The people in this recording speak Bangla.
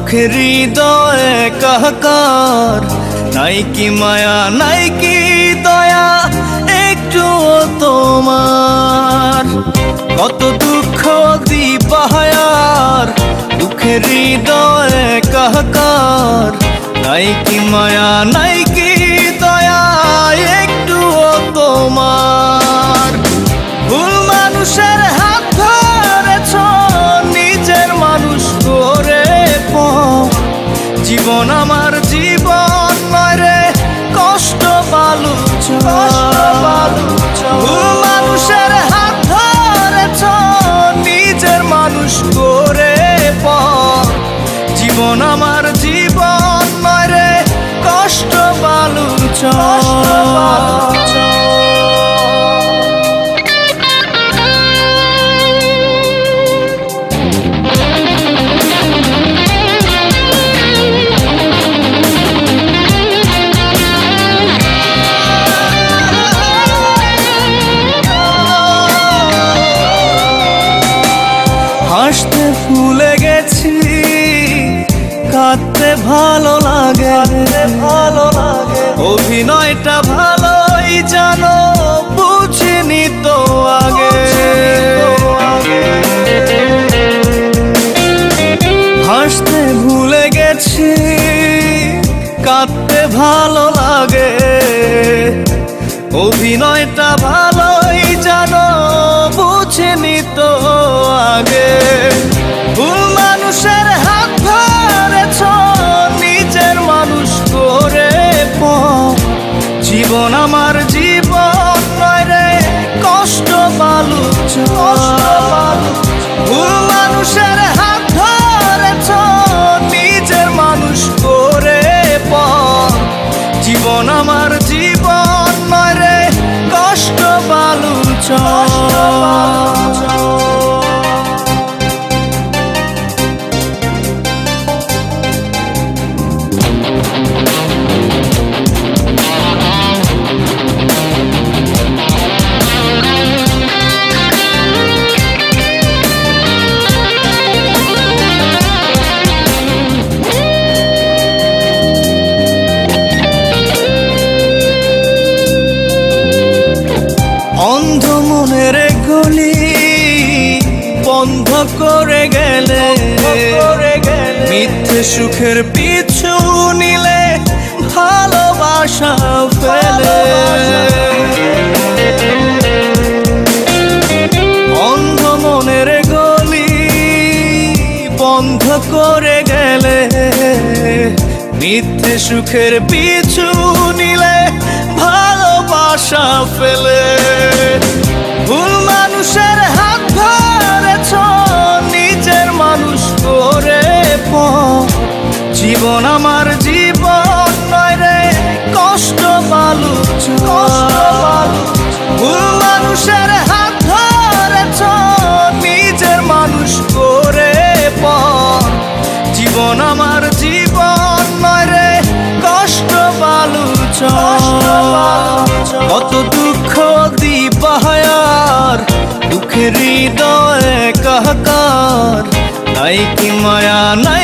দুঃখের হৃদয়ে কাহাকার, নাই কি মায়া নাই কি দয়া একটু তোমার। কত দুঃখ দিবাহার, দুঃখের হৃদয়ে কাহাকার, নাই কি মায়া নাই কি দয়া একটু তোমার। ভুল মানুষের হাত ধরেছ, নিজের মানুষ করে জীবন আমার জীবন নয় রে কষ্ট বালুচ। ভুল মানুষের হাত ধরেছ, নিজের মানুষ করে জীবন আমার জীবন নয় রে কষ্ট বালুচ। হাসতে ভুলে গেছি, কাঁদতে ভালো লাগে, অভিনয়টা ভালোই জানো বুঝিনি তো আগে। হাসতে ভুলে গেছি, কাঁদতে ভালো লাগে, অভিনয়টা ভালোই জানো বুঝিনি তো আগে। ভুল মানুষের হাত ধরেছ, নিজের মানুষ করে জীবন আমার জীবন নয় রে কষ্ট বালুচ। ভুল মানুষের হাত ধরেছ, নিজের মানুষ করে জীবন আমার জীবন নয় রে কষ্ট বালুচ। অন্ধ মনের গলি বন্ধ করে গেলে, মিথ্যে সুখের পিছু নিলে ভালোবাসা ফেলে। অন্ধ মনের গলি বন্ধ করে গেলে, মিথ্যে সুখের পিছু নিলে ভালোবাসা ফেলে। ভুল মানুষের হাত ধরেছ, নিজের মানুষ করে জীবন আমার জীবন নয় রে কষ্ট বালুচ। ভুল মানুষের হাত ধরেছ, নিজের মানুষ করে জীবন আমার জীবন নয় রে কষ্ট বালুচ। কত দুঃখ দিবাহার, দুঃখের হৃদয়ে কাহাকার, নাই কি মায়া নাই